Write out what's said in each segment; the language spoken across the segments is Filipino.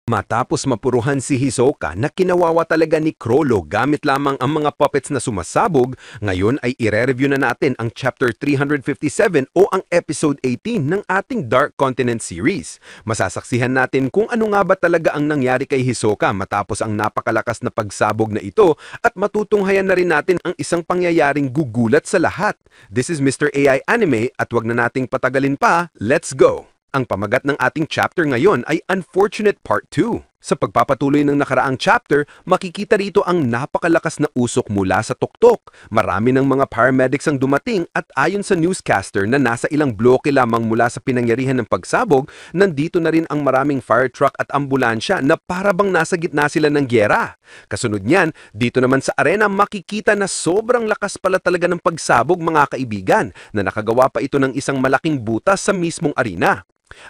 Matapos mapuruhan si Hisoka na kinawawa talaga ni Chrollo gamit lamang ang mga puppets na sumasabog, ngayon ay ire-review na natin ang Chapter 357 o ang Episode 18 ng ating Dark Continent series. Masasaksihan natin kung ano nga ba talaga ang nangyari kay Hisoka matapos ang napakalakas na pagsabog na ito at matutunghayan na rin natin ang isang pangyayaring gugulat sa lahat. This is Mr. AI Anime at wag na nating patagalin pa, let's go! Ang pamagat ng ating chapter ngayon ay Unfortunate Part 2. Sa pagpapatuloy ng nakaraang chapter, makikita rito ang napakalakas na usok mula sa tuktok. Marami ng mga paramedics ang dumating at ayon sa newscaster na nasa ilang bloke lamang mula sa pinangyarihan ng pagsabog, nandito na rin ang maraming fire truck at ambulansya na parabang nasa gitna sila ng gyera. Kasunod niyan, dito naman sa arena makikita na sobrang lakas pala talaga ng pagsabog mga kaibigan na nakagawa pa ito ng isang malaking butas sa mismong arena.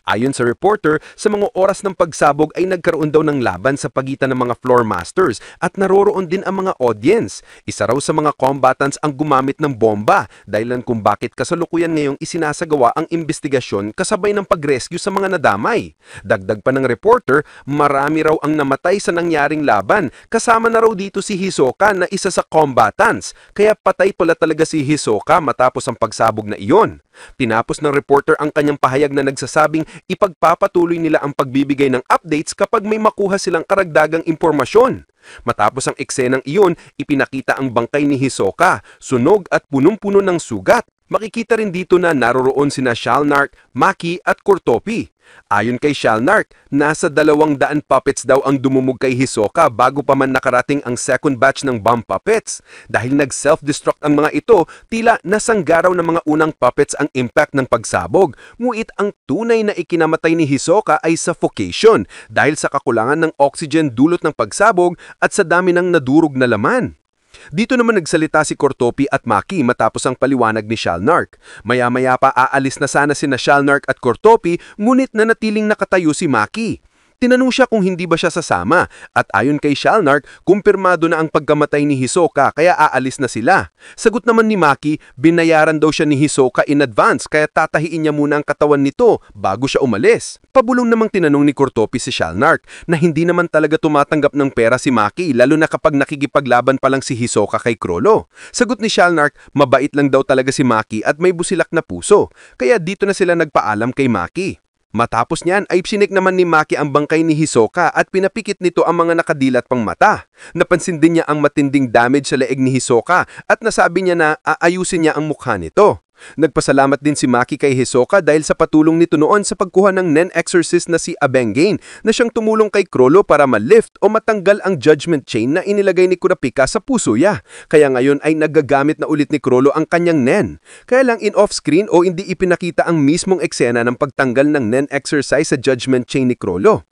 Ayon sa reporter, sa mga oras ng pagsabog ay nagkaroon daw ng laban sa pagitan ng mga floor masters at naroroon din ang mga audience. Isa raw sa mga combatants ang gumamit ng bomba dahilan kung bakit kasalukuyan ngayong isinasagawa ang investigasyon kasabay ng pag-rescue sa mga nadamay. Dagdag pa ng reporter, marami raw ang namatay sa nangyaring laban, kasama na raw dito si Hisoka na isa sa combatants, kaya patay pala talaga si Hisoka matapos ang pagsabog na iyon. Tinapos ng reporter ang kanyang pahayag na nagsasabing ipagpapatuloy nila ang pagbibigay ng updates kapag may makuha silang karagdagang impormasyon. Matapos ang eksenang iyon, ipinakita ang bangkay ni Hisoka, sunog at punong-puno ng sugat. Makikita rin dito na naroroon sina Shalnark, Maki at Kurtopi. Ayon kay Shalnark, nasa 200 puppets daw ang dumumog kay Hisoka bago pa man nakarating ang second batch ng bomb puppets. Dahil nag-self-destruct ang mga ito, tila nasanggaraw ng mga unang puppets ang impact ng pagsabog. Ngunit ang tunay na ikinamatay ni Hisoka ay suffocation dahil sa kakulangan ng oxygen dulot ng pagsabog at sa dami ng nadurog na laman. Dito naman nagsalita si Kurtopi at Maki matapos ang paliwanag ni Shalnark. Maya-maya pa aalis na sana sina Shalnark at Kurtopi, ngunit nanatiling nakatayo si Maki. Tinanong siya kung hindi ba siya sasama at ayon kay Shalnark, kumpirmado na ang pagkamatay ni Hisoka kaya aalis na sila. Sagot naman ni Maki, binayaran daw siya ni Hisoka in advance kaya tatahiin niya muna ang katawan nito bago siya umalis. Pabulong namang tinanong ni Kurtopi si Shalnark na hindi naman talaga tumatanggap ng pera si Maki lalo na kapag nakikipaglaban pa lang si Hisoka kay Chrollo. Sagot ni Shalnark, mabait lang daw talaga si Maki at may busilak na puso kaya dito na sila nagpaalam kay Maki. Matapos niyan ay sinik naman ni Maki ang bangkay ni Hisoka at pinapikit nito ang mga nakadilat pang mata. Napansin din niya ang matinding damage sa leeg ni Hisoka at nasabi niya na aayusin niya ang mukha nito. Nagpasalamat din si Maki kay Hisoka dahil sa patulong nito noon sa pagkuha ng Nen Exorcist na si Abengain na siyang tumulong kay Chrollo para ma-lift o matanggal ang judgment chain na inilagay ni Kurapika sa puso niya. Kaya ngayon ay nagagamit na ulit ni Chrollo ang kanyang Nen. Kaya lang in off-screen o hindi ipinakita ang mismong eksena ng pagtanggal ng Nen exercise sa judgment chain ni Chrollo.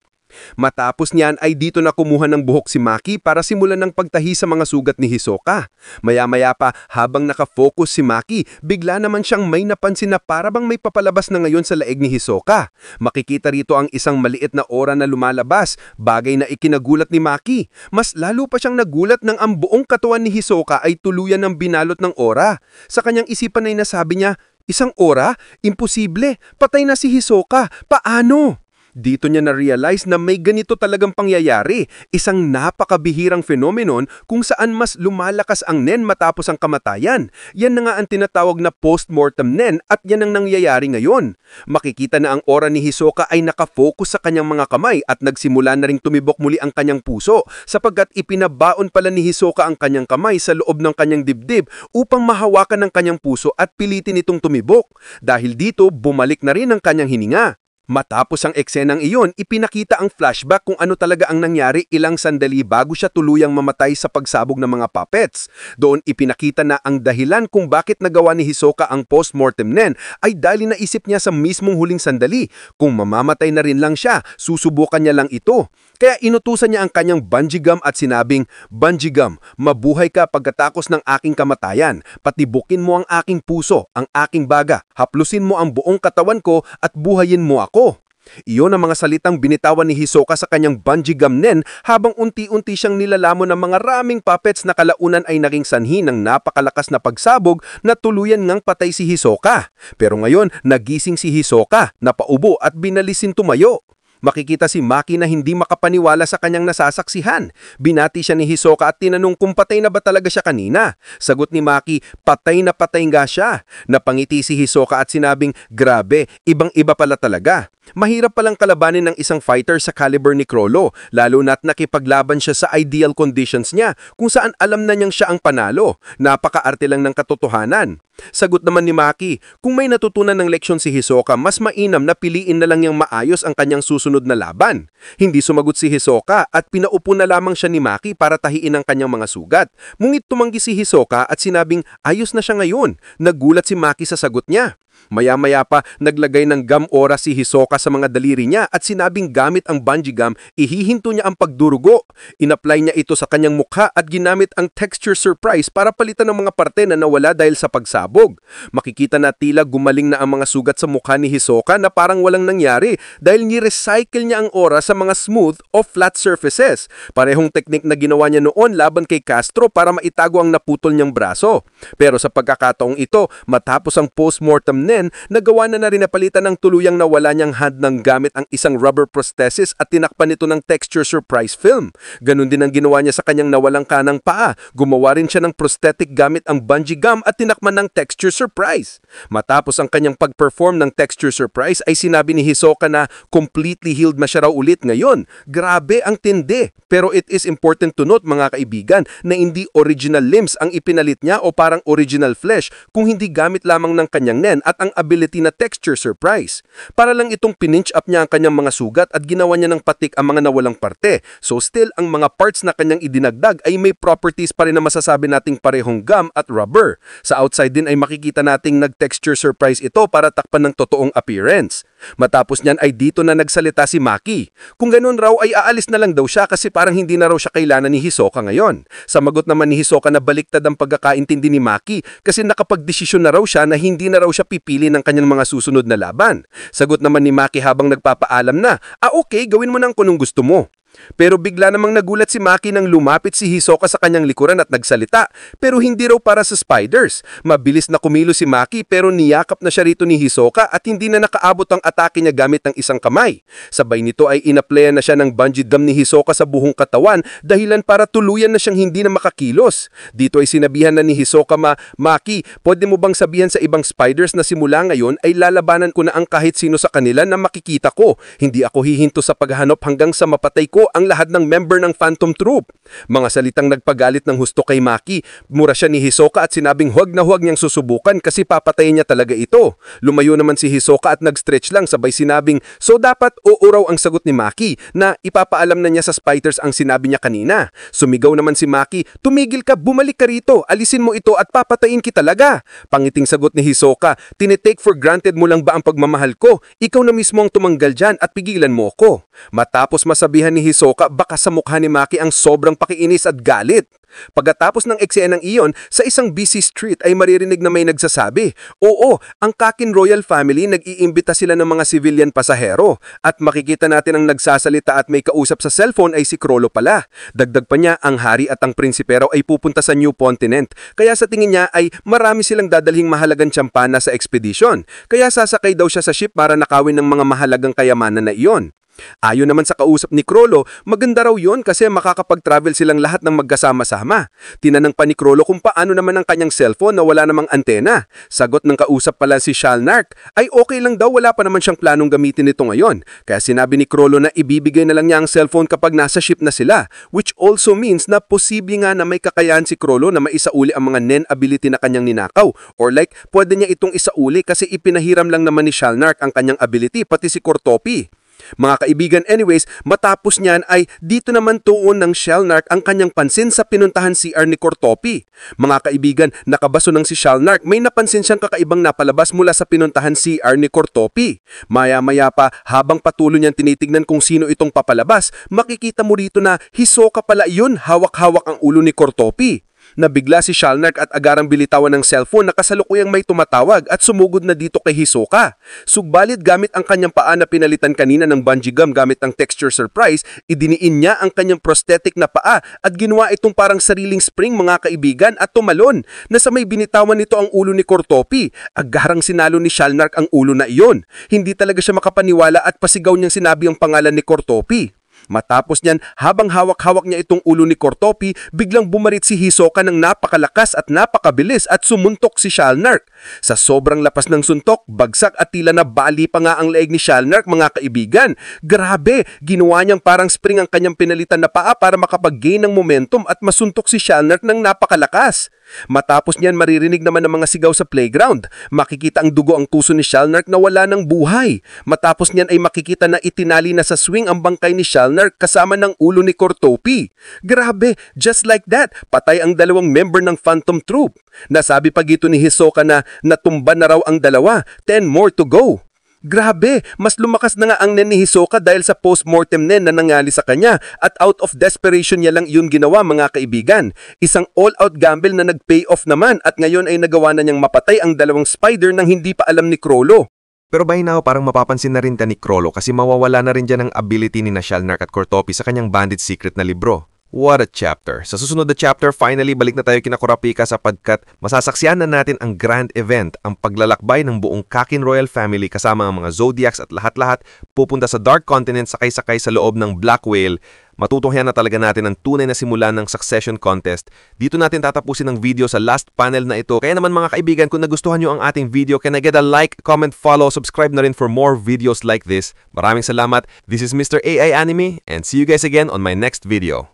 Matapos niyan ay dito na kumuha ng buhok si Maki para simulan ng pagtahi sa mga sugat ni Hisoka. Maya-maya pa habang nakafocus si Maki, bigla naman siyang may napansin na parabang may papalabas na ngayon sa leeg ni Hisoka. Makikita rito ang isang maliit na aura na lumalabas, bagay na ikinagulat ni Maki. Mas lalo pa siyang nagulat nang ang buong katawan ni Hisoka ay tuluyan ng binalot ng aura. Sa kanyang isipan ay nasabi niya, isang aura? Imposible! Patay na si Hisoka! Paano? Dito niya na-realize na may ganito talagang pangyayari, isang napakabihirang phenomenon kung saan mas lumalakas ang Nen matapos ang kamatayan. Yan na nga ang tinatawag na post-mortem Nen at yan ang nangyayari ngayon. Makikita na ang aura ni Hisoka ay nakafocus sa kanyang mga kamay at nagsimula na ring tumibok muli ang kanyang puso sapagkat ipinabaon pala ni Hisoka ang kanyang kamay sa loob ng kanyang dibdib upang mahawakan ang kanyang puso at pilitin itong tumibok. Dahil dito, bumalik na rin ang kanyang hininga. Matapos ang eksenang iyon, ipinakita ang flashback kung ano talaga ang nangyari ilang sandali bago siya tuluyang mamatay sa pagsabog ng mga puppets. Doon ipinakita na ang dahilan kung bakit nagawa ni Hisoka ang post-mortem Nen ay dahil naisip niya sa mismong huling sandali. Kung mamamatay na rin lang siya, susubukan niya lang ito. Kaya inutusan niya ang kanyang bungee gum at sinabing, "Bungee gum, mabuhay ka pagkatapos ng aking kamatayan. Patibukin mo ang aking puso, ang aking baga. Haplusin mo ang buong katawan ko at buhayin mo ako." Iyon ang mga salitang binitawan ni Hisoka sa kanyang bungee gum Nen habang unti-unti siyang nilalamon ng mga raming puppets na kalaunan ay naging sanhi ng napakalakas na pagsabog na tuluyan ngang patay si Hisoka. Pero ngayon, nagising si Hisoka, napaubo at binalisin tumayo. Makikita si Maki na hindi makapaniwala sa kanyang nasasaksihan. Binati siya ni Hisoka at tinanong kung patay na ba talaga siya kanina. Sagot ni Maki, patay nga siya. Napangiti si Hisoka at sinabing, grabe, ibang-iba pala talaga. Mahirap palang kalabanin ng isang fighter sa caliber ni Chrollo, lalo na't nakipaglaban siya sa ideal conditions niya, kung saan alam na niyang siya ang panalo. Napakaarte lang ng katotohanan. Sagot naman ni Maki, kung may natutunan ng leksyon si Hisoka, mas mainam na piliin na lang niyang maayos ang kanyang susunod na laban. Hindi sumagot si Hisoka at pinaupo na lamang siya ni Maki para tahiin ang kanyang mga sugat. Ngunit tumanggi si Hisoka at sinabing ayos na siya ngayon. Nagulat si Maki sa sagot niya. Maya-maya pa, naglagay ng gum ora si Hisoka sa mga daliri niya at sinabing gamit ang bungee gum, ihihinto niya ang pagdurugo. Inapply niya ito sa kanyang mukha at ginamit ang texture surprise para palitan ang mga parte na nawala dahil sa pagsabog. Makikita na tila gumaling na ang mga sugat sa mukha ni Hisoka na parang walang nangyari dahil ni-recycle niya ang ora sa mga smooth o flat surfaces. Parehong teknik na ginawa niya noon laban kay Castro para maitago ang naputol niyang braso. Pero sa pagkakataong ito, matapos ang post-mortem nagawa na rin napalitan ng tuluyang nawala niyang hand ng gamit ang isang rubber prosthesis at tinakpan ito ng texture surprise film. Ganun din ang ginawa niya sa kanyang nawalang kanang paa. Gumawa rin siya ng prosthetic gamit ang bungee gum at tinakman ng texture surprise. Matapos ang kanyang pag-perform ng texture surprise ay sinabi ni Hisoka na completely healed na siya raw ulit ngayon. Grabe ang tindi. Pero it is important to note mga kaibigan na hindi original limbs ang ipinalit niya o parang original flesh kung hindi gamit lamang ng kanyang nen at ang ability na texture surprise. Para lang itong pininch up niya ang kanyang mga sugat at ginawa niya ng patik ang mga nawalang parte. So still, ang mga parts na kanyang idinagdag ay may properties pa rin na masasabi nating parehong gum at rubber. Sa outside din ay makikita nating nag-texture surprise ito para takpan ng totoong appearance. Matapos niyan ay dito na nagsalita si Maki. Kung ganun raw ay aalis na lang daw siya kasi parang hindi na raw siya kailangan ni Hisoka ngayon. Samagot naman ni Hisoka na baliktad ang pagkakaintindi ni Maki kasi nakapagdesisyon na raw siya na hindi na raw siya pipili ng kanyang mga susunod na laban. Sagot naman ni Maki habang nagpapaalam na, okay, gawin mo nang kunong gusto mo. Pero bigla namang nagulat si Maki nang lumapit si Hisoka sa kanyang likuran at nagsalita, pero hindi raw para sa spiders. Mabilis na kumilos si Maki pero niyakap na siya rito ni Hisoka at hindi na nakaabot ang atake niya gamit ng isang kamay. Sabay nito ay inaplayan na siya ng bungee gum ni Hisoka sa buong katawan dahilan para tuluyan na siyang hindi na makakilos. Dito ay sinabihan na ni Hisoka Maki, pwede mo bang sabihan sa ibang spiders na simula ngayon ay lalabanan ko na ang kahit sino sa kanila na makikita ko. Hindi ako hihinto sa paghahanap hanggang sa mapatay ko ang lahat ng member ng Phantom Troop. Mga salitang nagpagalit ng husto kay Maki. Mura siya ni Hisoka at sinabing huwag na huwag niyang susubukan kasi papatayin niya talaga ito. Lumayo naman si Hisoka at nag-stretch lang sabay sinabing so dapat oo raw ang sagot ni Maki na ipapaalam na niya sa spiders ang sinabi niya kanina. Sumigaw naman si Maki, tumigil ka, bumalik ka rito, alisin mo ito at papatayin kita talaga. Pangiting sagot ni Hisoka, tinitake for granted mo lang ba ang pagmamahal ko? Ikaw na mismo ang tumanggal dyan at pigilan mo ko. Matapos masabihan ni Hisoka, baka sa mukha ni Maki ang sobrang pakiinis at galit. Pagkatapos ng eksenang iyon, sa isang busy street ay maririnig na may nagsasabi, oo, ang Kakin Royal Family nag-iimbita sila ng mga civilian pasahero at makikita natin ang nagsasalita at may kausap sa cellphone ay si Chrollo pala. Dagdag pa niya, ang hari at ang prinsipero ay pupunta sa New Continent kaya sa tingin niya ay marami silang dadalhing mahalagang tsampana sa expedition kaya sasakay daw siya sa ship para nakawin ng mga mahalagang kayamanan na iyon. Ayon naman sa kausap ni Chrollo, maganda raw yun kasi makakapag-travel silang lahat ng magkasama-sama. Tinanong pa ni Chrollo kung paano naman ang kanyang cellphone na wala namang antena. Sagot ng kausap pala si Shalnark ay okay lang daw, wala pa naman siyang planong gamitin ito ngayon. Kaya sinabi ni Chrollo na ibibigay na lang niya ang cellphone kapag nasa ship na sila, which also means na posible nga na may kakayahan si Chrollo na maisauli ang mga Nen ability na kanyang ninakaw, or like pwede niya itong isauli kasi ipinahiram lang naman ni Shalnark ang kanyang ability pati si Cortopi. Mga kaibigan, anyways, matapos niyan ay dito naman tuon ng Shalnark ang kanyang pansin sa pinuntahan CR ni Cortopi. Mga kaibigan, nakabaso ng si Shalnark, may napansin siyang kakaibang napalabas mula sa pinuntahan CR ni Cortopi. Maya-maya pa, habang patuloy niyang tinitignan kung sino itong papalabas, makikita mo rito na Hisoka pala yun, hawak-hawak ang ulo ni Cortopi. Nabigla si Shalnark at agarang bilitawan ng cellphone na kasalukuyang may tumatawag at sumugod na dito kay Hisoka. Sugbalit gamit ang kanyang paa na pinalitan kanina ng bungee gum gamit ang texture surprise, idiniin niya ang kanyang prosthetic na paa at ginawa itong parang sariling spring mga kaibigan at tumalon na sa may binitawan nito ang ulo ni Cortopi. Agarang sinalo ni Shalnark ang ulo na iyon. Hindi talaga siya makapaniwala at pasigaw niyang sinabi ang pangalan ni Cortopi. Matapos niyan, habang hawak-hawak niya itong ulo ni Cortopi, biglang bumarit si Hisoka ng napakalakas at napakabilis at sumuntok si Shalnark. Sa sobrang lapas ng suntok, bagsak at tila na bali pa nga ang leeg ni Shalnark mga kaibigan. Grabe, ginawa niyang parang spring ang kanyang pinalitan na paa para makapag-gain ng momentum at masuntok si Shalnark ng napakalakas. Matapos niyan maririnig naman ng mga sigaw sa playground. Makikita ang dugo ang tuso ni Shalnark na wala ng buhay. Matapos niyan ay makikita na itinali na sa swing ang bangkay ni Shalnark kasama ng ulo ni Cortopi. Grabe, just like that, patay ang dalawang member ng Phantom Troop. Nasabi pa gito ni Hisoka na natumba na raw ang dalawa, 10 more to go. Grabe, mas lumakas na nga ang nen ni Hisoka dahil sa post-mortem nen na nangyari sa kanya at out of desperation niya lang yun ginawa mga kaibigan. Isang all-out gamble na nag-pay off naman at ngayon ay nagawa na niyang mapatay ang dalawang spider nang hindi pa alam ni Chrollo. Pero by now, parang mapapansin na rin ni Chrollo kasi mawawala na rin dyan ang ability ni Shalnark at Cortopi sa kanyang bandit secret na libro. What a chapter! Sa susunod na chapter, finally balik na tayo kina Kurapika sapagkat masasaksiyan na natin ang grand event, ang paglalakbay ng buong Kakin Royal Family kasama ang mga Zodiacs at lahat-lahat pupunta sa Dark Continent sakay-sakay sa loob ng Black Whale. Matutunghayan na talaga natin ang tunay na simula ng Succession Contest. Dito natin tatapusin ang video sa last panel na ito. Kaya naman mga kaibigan, kung nagustuhan nyo ang ating video, can I get a like, comment, follow, subscribe na rin for more videos like this. Maraming salamat. This is Mr. AI Anime and see you guys again on my next video.